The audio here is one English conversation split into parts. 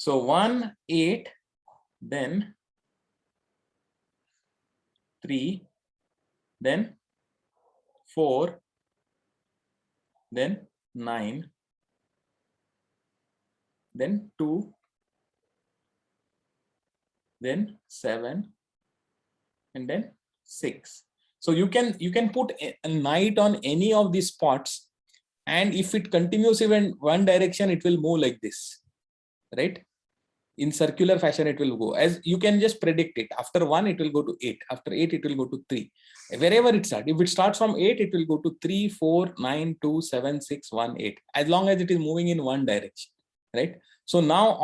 So 1, 8, then 3, then 4, then 9, then 2, then 7, and then 6. So you can put a knight on any of these spots, and if it continues even one direction, it will move like this, right? In circular fashion it will go, as you can just predict it. After 1 it will go to 8, after 8 it will go to 3, wherever it starts. If it starts from 8, it will go to 3, 4, 9, 2, 7, 6, 1, 8, as long as it is moving in one direction, right? So now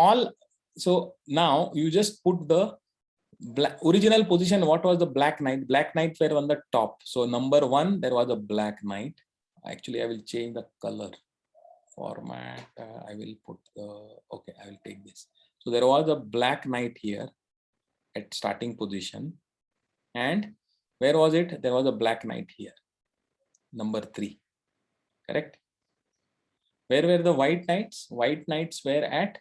you just put the original position. What was the black knight? Black knights were on the top. So number 1, there was a black knight. Actually, I will change the color format. I will put the, okay, I will take this. So there was a black knight here at starting position. And where was it? There was a black knight here, number 3, correct? Where were the white knights? White knights were at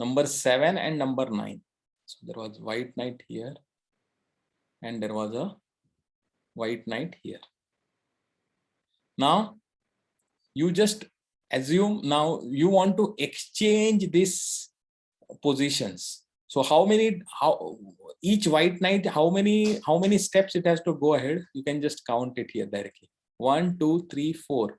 number 7 and number 9. So there was white knight here, and there was a white knight here. Now you just assume, now you want to exchange these positions. So how each white knight, how many steps it has to go ahead? You can just count it here directly. 1, 2, 3, 4.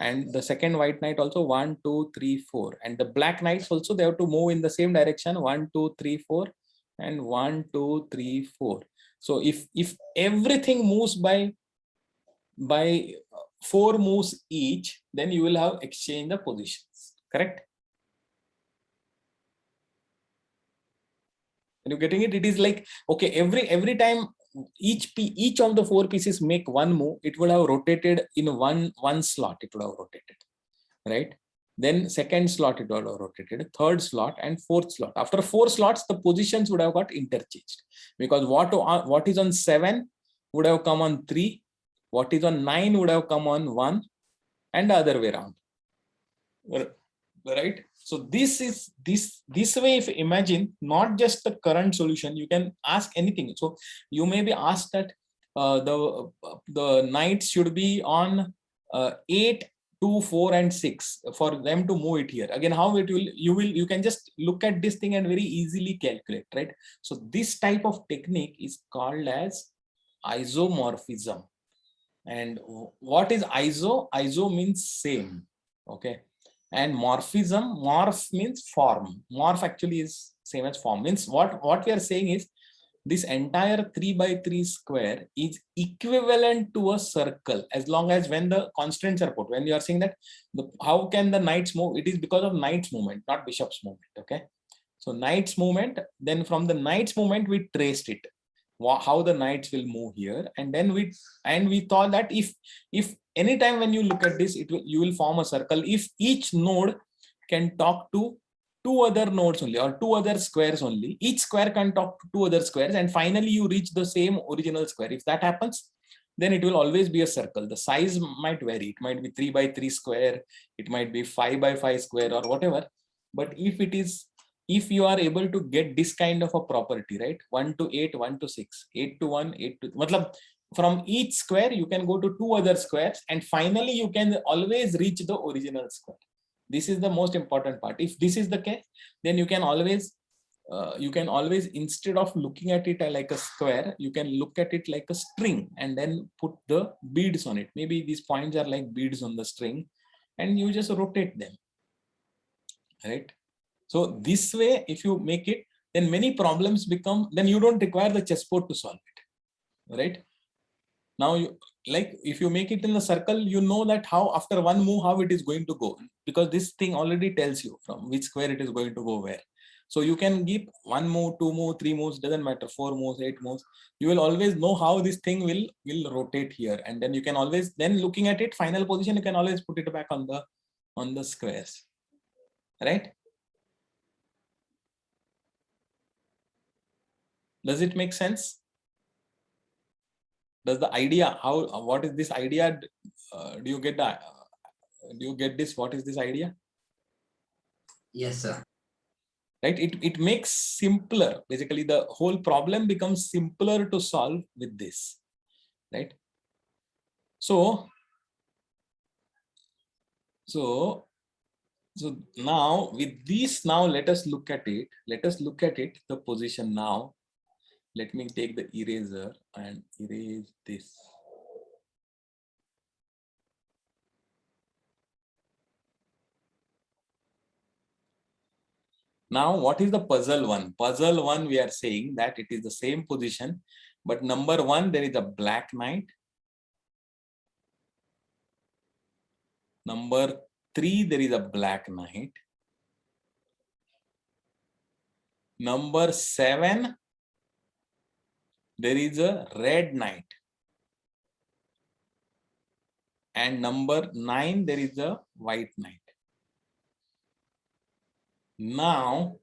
And the second white knight also 1, 2, 3, 4. And the black knights also, they have to move in the same direction. 1, 2, 3, 4, and 1, 2, 3, 4. So if everything moves by 4 moves each, then you will have exchanged the positions, correct? Are you getting it? It is like, okay, every time each of the 4 pieces make one move, it would have rotated in one slot. It would have rotated, right? Then second slot it would have rotated, third slot, and fourth slot. After 4 slots, the positions would have got interchanged, because what is on 7 would have come on 3, what is on 9 would have come on 1, and the other way around, right? So this way, if you imagine, not just the current solution, you can ask anything. So you may be asked that the knights should be on 8, 2, 4, and 6 for them to move it here. Again, how it will, you can just look at this thing and very easily calculate, right? So this type of technique is called as isomorphism. And what is iso? Iso means same, okay? And morphism, morph means form. Morph actually is same as form. Means what we are saying is, this entire 3 by 3 square is equivalent to a circle, as long as when the constraints are put. When you are saying that how can the knights move, it is because of knights movement, not bishop's movement, okay? So knights movement, then from the knights movement we traced it, how the knights will move here, and then we thought that if anytime when you look at this, you will form a circle if each node can talk to 2 other nodes only, or 2 other squares only. Each square can talk to 2 other squares, and finally you reach the same original square. If that happens, then it will always be a circle. The size might vary. It might be 3 by 3 square, it might be 5 by 5 square, or whatever. But if you are able to get this kind of a property, right? 1 to 8, 1 to 6, 8 to 1, 8 to, matlab, from each square you can go to 2 other squares, and finally you can always reach the original square. This is the most important part. If this is the case, then you can always instead of looking at it like a square, you can look at it like a string and then put the beads on it. Maybe these points are like beads on the string, and you just rotate them, right? So this way, if you make it, then many problems become, then you don't require the chessboard to solve it, right? Now, if you make it in a circle, you know that how after one move, how it is going to go, because this thing already tells you from which square it is going to go where. So you can give 1 move, 2 move, 3 moves, doesn't matter, 4 moves, 8 moves. You will always know how this thing will rotate here. And then you can always, then looking at it, final position, you can always put it back on the squares, right? Does it make sense? Does the idea, what is this idea? Do you get this? What is this idea? Yes, sir. right? It makes simpler. Basically, the whole problem becomes simpler to solve with this, right? So now with this, now let us look at it. Let us look at it, the position now. Let me take the eraser and erase this. Now, what is the puzzle one? Puzzle one, we are saying that it is the same position, but number one, there is a black knight. Number three, there is a black knight. Number seven, there is a red knight. And number 9, there is a white knight. Now,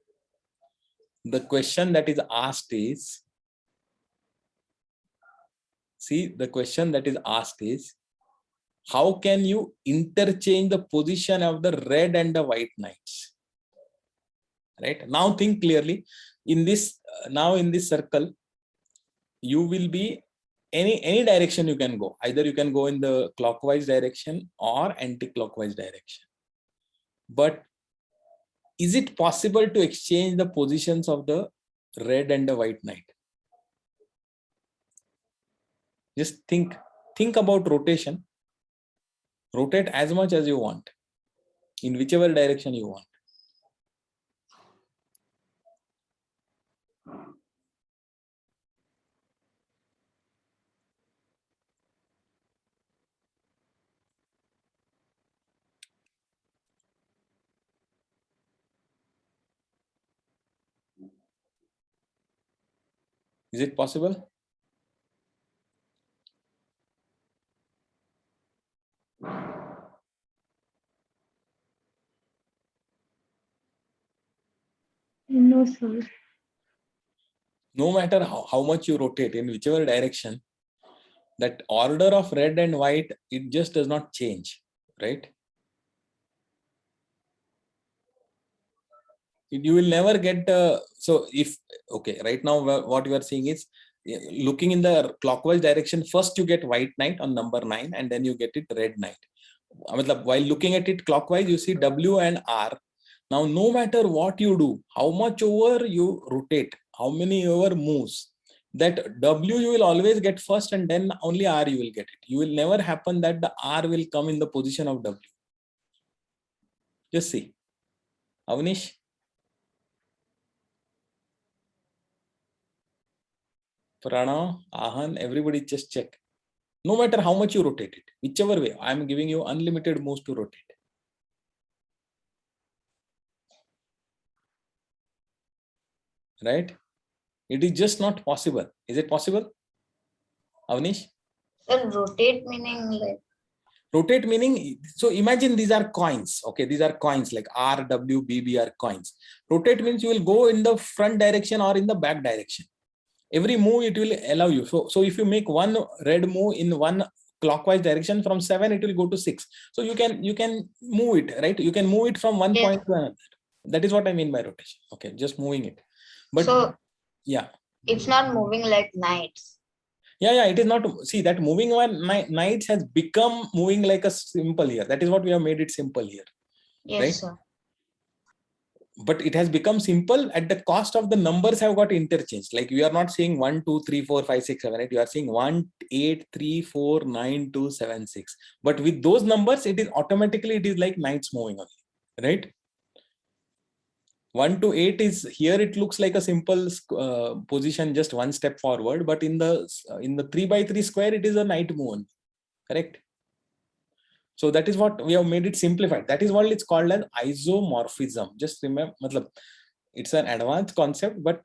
the question that is asked is, see, the question that is asked is, how can you interchange the position of the red and the white knights? Right? Now think clearly. In this, now in this circle, you will be any direction you can go. Either you can go in the clockwise direction or anti-clockwise direction. But is it possible to exchange the positions of the red and the white knight? Just think about rotation. Rotate as much as you want, in whichever direction you want. Is it possible? No, sir. No matter how much you rotate in whichever direction, that order of red and white, it just does not change, right? You will never get, so if, okay, right now what you are seeing is, looking in the clockwise direction, first you get white knight on number 9, and then you get it red knight. While looking at it clockwise, you see W and R. Now, no matter what you do, how much over you rotate, how many over moves, that W you will always get first, and then only R you will get it. You will never happen that the R will come in the position of W. Just see. Avnish? Pranav, Ahan, everybody just check. No matter how much you rotate it, whichever way, I am giving you unlimited moves to rotate. Right? It is just not possible. Is it possible? Avnish? Sir, rotate meaning like? Rotate meaning, so imagine these are coins. Okay, these are coins like R, W, B, B are coins. Rotate means you will go in the front direction or in the back direction. Every move it will allow you. So if you make one red move in one clockwise direction, from 7 it will go to 6. So you can move it, right? You can move it from one point to another. That is what I mean by rotation. Okay, just moving it. But so yeah, it's not moving like knights. Yeah, it is not. See, that moving one knights has become moving like a simple here. That is what we have made it simple here. Yes, right? Sir. But it has become simple at the cost of the numbers have got interchanged. Like we are not saying 1, 2, 3, 4, 5, 6, 7, 8. You are saying 1, 8, 3, 4, 9, 2, 7, 6. But with those numbers, it is automatically, it is like knights moving only, right? 1 to 8 is here. It looks like a simple position, just one step forward. But in the 3 by 3 square, it is a knight move only, correct? So that is what we have made it simplified. That is what it's called as isomorphism. Just remember, it's an advanced concept, but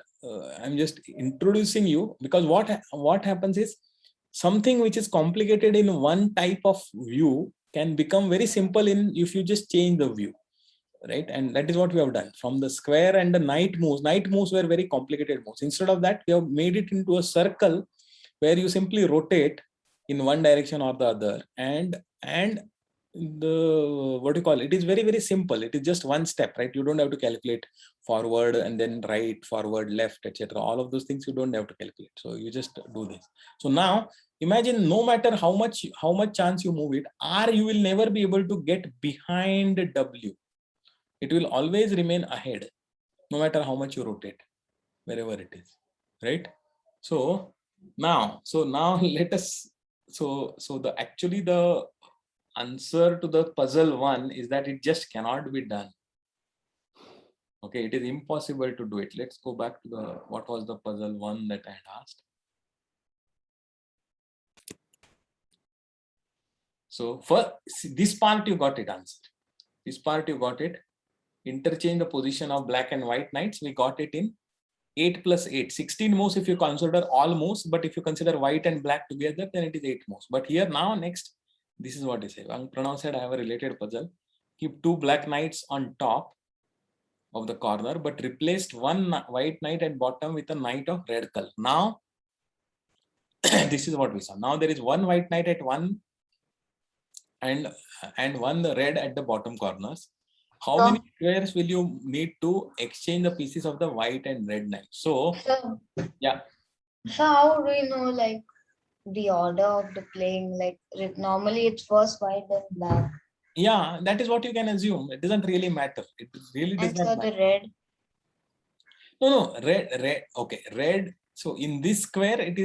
I'm just introducing you, because what happens is, something which is complicated in one type of view can become very simple if you just change the view, right? And that is what we have done. From the square and the knight moves were very complicated moves. Instead of that, we have made it into a circle where you simply rotate in one direction or the other, and the, what do you call it? It is very, very simple. It is just one step, right? You don't have to calculate forward and then right, forward, left, etc. All of those things you don't have to calculate. So you just do this. So now imagine, no matter how much chance you move it, R, you will never be able to get behind W. It will always remain ahead, no matter how much you rotate, wherever it is, right? So now let us, so the actually the answer to the puzzle one is that it just cannot be done. Okay, it is impossible to do it. Let's go back to the, what was the puzzle one that I had asked. So for this part you got it answered. This part you got it. Interchange the position of black and white knights. We got it in 8 plus 8. 16 moves if you consider all moves, but if you consider white and black together, then it is 8 moves. But here now next, this is what he said. Pranav said, I have a related puzzle. Keep 2 black knights on top of the corner, but replaced 1 white knight at bottom with a knight of red color. Now, this is what we saw. Now there is 1 white knight at one and 1 red at the bottom corners. How many squares will you need to exchange the pieces of the white and red knight? So, yeah. So how do we know like the order of the playing? Like normally it's first white then black. Yeah, that is what you can assume. It doesn't really matter. It really does not matter. The red. No, red. Okay, red. So in this square, it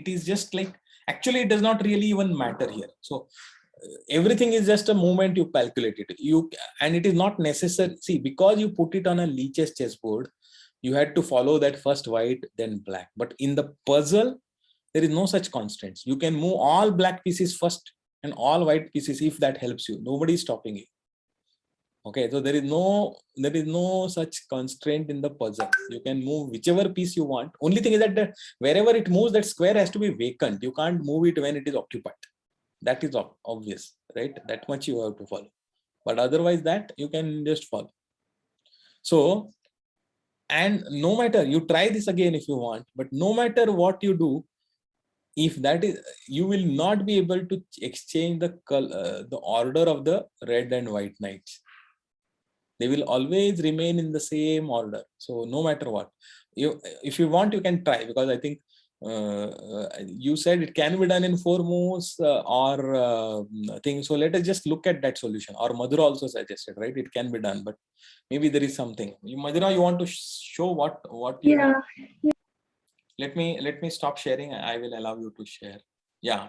is just like, actually it does not really even matter here. So everything is just a movement you calculate it. And it is not necessary. See, because you put it on a Leach's chessboard, you had to follow that first white, then black. But in the puzzle, there is no such constraints. You can move all black pieces first and all white pieces if that helps you. Nobody is stopping you. Okay, so there is no such constraint in the puzzle. You can move whichever piece you want. Only thing is that wherever it moves, that square has to be vacant. You can't move it when it is occupied. That is obvious, right? That much you have to follow. But otherwise that you can just follow. So, and no matter, you try this again if you want, but no matter what you do, if that is, you will not be able to exchange the color, the order of the red and white knights. They will always remain in the same order. So no matter what, if you want, you can try, because I think you said it can be done in 4 moves or things. So let us just look at that solution. Or Madhura also suggested, right? It can be done, but maybe there is something. Madhura, you want to show what you? Yeah. Let me stop sharing. I will allow you to share. Yeah.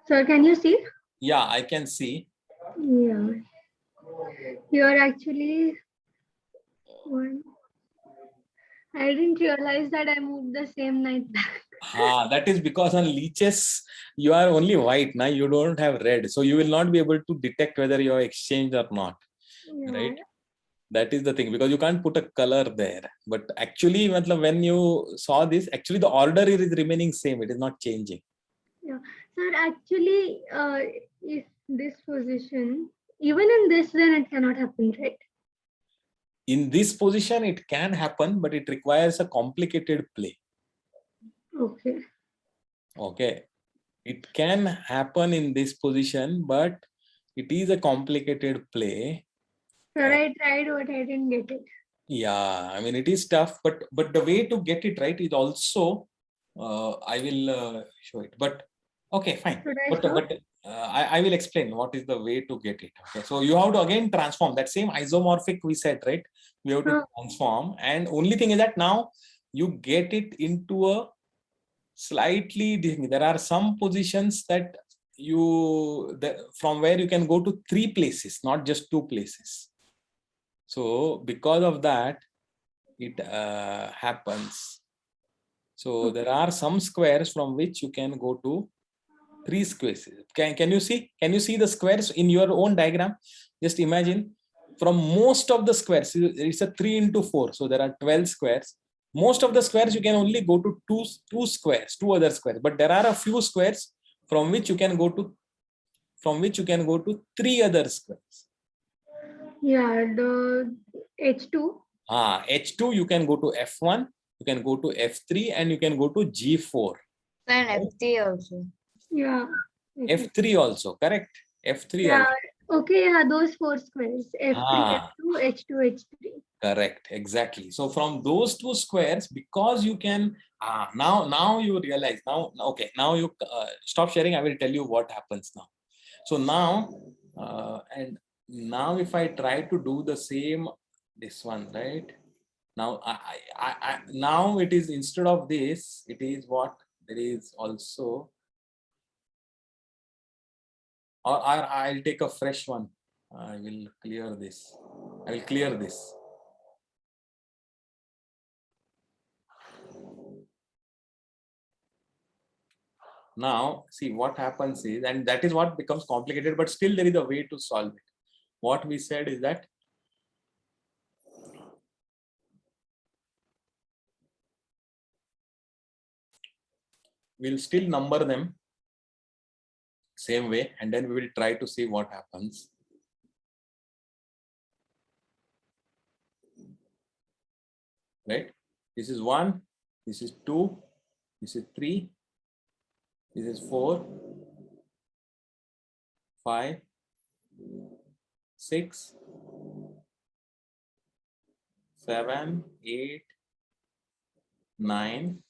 Sir, can you see? Yeah, I can see. Yeah. You are actually one. I didn't realize that I moved the same knight back. That is because on Leach's, you are only white. Now you don't have red. So you will not be able to detect whether you are exchanged or not. Yeah. Right? That is the thing, because you can't put a color there. But actually, when you saw this, actually the order is remaining same. It is not changing. Yeah. Sir, actually, if this position, even in this, then it cannot happen, right? In this position, it can happen, but it requires a complicated play. Okay. Okay. It can happen in this position, but it is a complicated play. Sir, I tried, but I didn't get it. Yeah, I mean, it is tough, but the way to get it right is also, I will show it. But okay, fine. I will explain what is the way to get it. Okay, so you have to again transform that same isomorphic we said, right? We have to transform, and only thing is that now you get it into a slightly different. There are some positions that from where you can go to 3 places, not just 2 places. So because of that, it happens. So there are some squares from which you can go to 3 squares. Can you see? Can you see the squares in your own diagram? Just imagine, from most of the squares, it's a 3 into 4. So there are 12 squares. Most of the squares you can only go to two squares, 2 other squares. But there are a few squares from which you can go to 3 other squares. Yeah, the H2. H2 you can go to F1, you can go to F3, and you can go to G4. And F3 also. Yeah. F3 also, correct? F3 Yeah. also. Okay, yeah, those 4 squares. F3, Ah. F2, H2, H3. Correct, exactly. So from those two squares, because you can now you realize now. Okay, now you stop sharing. I will tell you what happens now. So now and now if I try to do the same, this one, right? Now now it is, instead of this, it is what there is also, or I'll take a fresh one. I will clear this. I will clear this. Now, see what happens is, and that is what becomes complicated, but still there is a way to solve it. What we said is that we'll still number them same way, and then we will try to see what happens. Right? This is 1, this is 2, this is 3, this is 4, 5, 6, 7, 8, 9,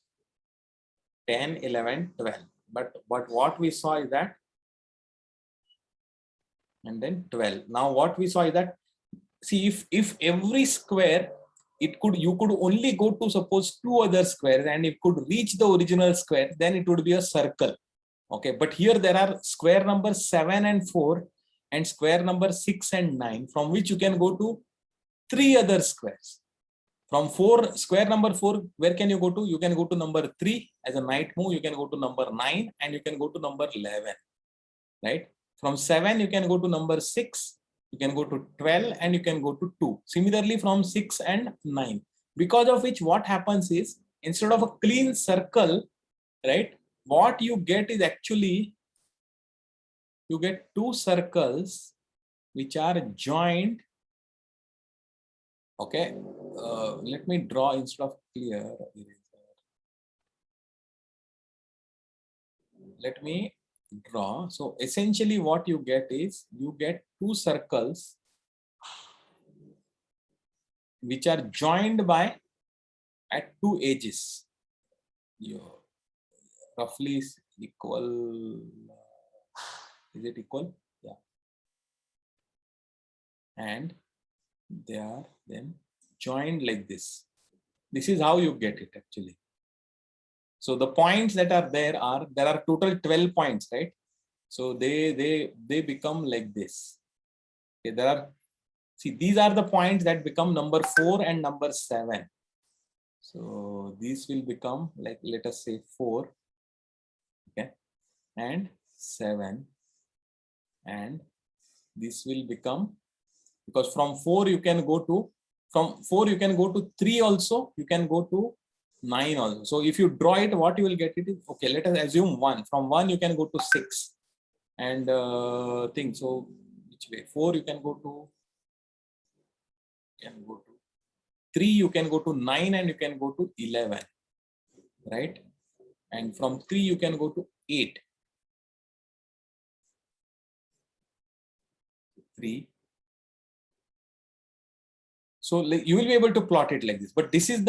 10, 11, 12. But what we saw is that, and then 12. Now what we saw is that, see, if every square, you could only go to suppose 2 other squares, and it could reach the original square, then it would be a circle. Okay, but here there are square number 7 and 4 and square number 6 and 9, from which you can go to 3 other squares. From square number 4, where can you go to? You can go to number 3 as a knight move, you can go to number 9, and you can go to number 11, right? From 7, you can go to number 6, you can go to 12, and you can go to 2. Similarly, from 6 and 9. Because of which, what happens is, instead of a clean circle, right, what you get is actually, you get 2 circles which are joined. Okay, let me draw instead of clear. Let me draw. So essentially what you get is, you get 2 circles which are joined by at 2 edges. Roughly is equal. Is it equal? Yeah. And they are then joined like this. This is how you get it actually. So the points that are there are total 12 points, right? So they become like this. Okay, see, these are the points that become number 4 and number 7. So these will become like, let us say 4, okay, and 7, and this will become, because from 4 you can go to, 3 also, you can go to 9 also. So if you draw it, what you will get it is, okay, let us assume 1. From 1 you can go to 6 and thing. So which way? 4 you can go to 3, you can go to 9, and you can go to 11, right? And from 3 you can go to 8. 3. So you will be able to plot it like this. But this is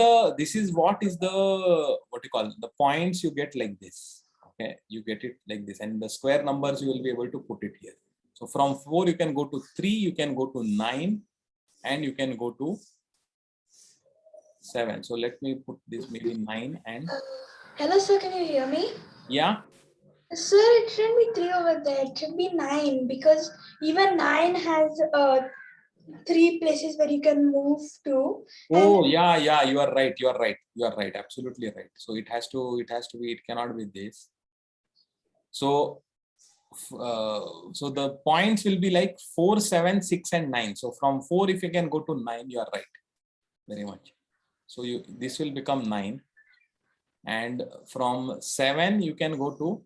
what is the, what you call, the points you get like this. Okay, you get it like this, and the square numbers you will be able to put it here. So from 4 you can go to 3, you can go to 9, and you can go to 7. So let me put this maybe 9 and. Hello, sir. Can you hear me? Yeah. Sir, it shouldn't be 3 over there. It should be 9, because even 9 has 3 places where you can move to. Oh, yeah, you are right. You are right. Absolutely right. So it has to be, it cannot be this. So so the points will be like 4, 7, 6, and 9. So from 4, if you can go to 9, you are right. Very much. So this will become 9. And from 7, you can go to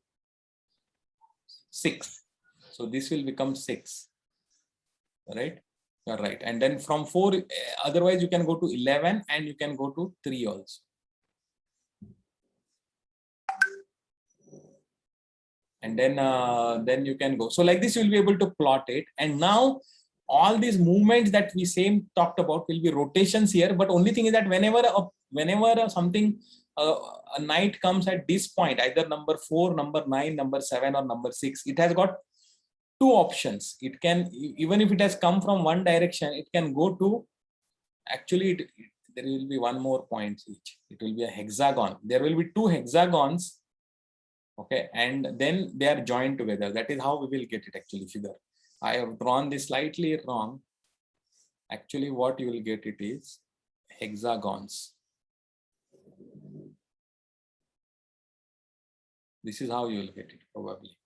6. So this will become 6. Right? You are right. And then from 4, otherwise you can go to 11, and you can go to 3 also. and then you can go. So like this, you'll be able to plot it. And now all these movements that we same talked about will be rotations here. But only thing is that whenever something a knight comes at this point, either number 4, number 9, number 7, or number 6, it has got two options. It can, even if it has come from one direction, it can go to, actually there will be one more point each. It will be a hexagon. There will be two hexagons. Okay, and then they are joined together. That is how we will get it actually figure. I have drawn this slightly wrong. Actually, what you will get it is hexagons. This is how you will get it probably.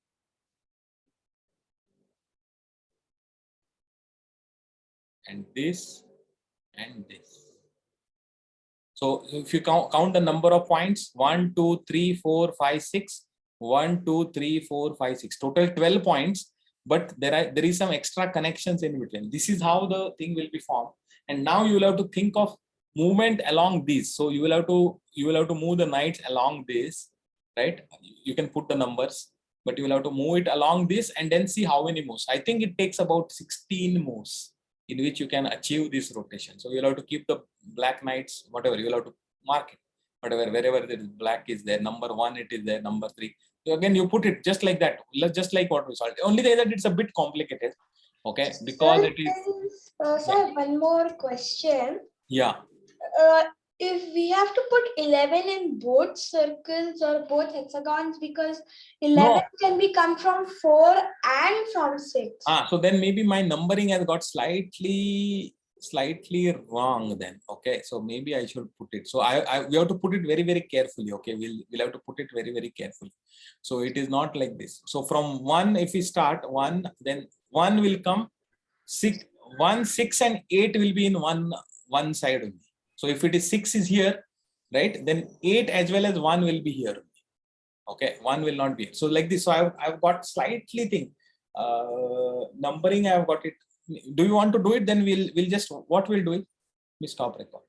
And this and this. So if you count the number of points, 1, 2, 3, 4, 5, 6, 1, 2, 3, 4, 5, 6, total 12 points. But there is some extra connections in between. This is how the thing will be formed. And now you will have to think of movement along these. So you will have to move the knights along this, right? You can put the numbers, but you will have to move it along this and then see how many moves. I think it takes about 16 moves in which you can achieve this rotation. So you'll have to keep the black knights, whatever, you'll have to mark it, whatever, wherever there is black is there, number 1 it is there, number 3. So again, you put it just like that, just like what we saw. Only thing that it's a bit complicated, okay, because it is. Sir, one more question. Yeah. If we have to put 11 in both circles or both hexagons, because 11 can be come from 4 and from 6. So then maybe my numbering has got slightly wrong then. Okay, so maybe I should put it. So we have to put it very, very carefully. Okay, we'll have to put it very, very carefully. So it is not like this. So from 1, if we start 1, then 1 will come 6, 1, 6 and 8 will be in one side only. So if it is 6 is here, right, then 8 as well as 1 will be here. Okay, 1 will not be here. So like this. So I've got slightly thing. Numbering, I've got it. Do you want to do it? Then we'll just, what we'll do it? We stop record.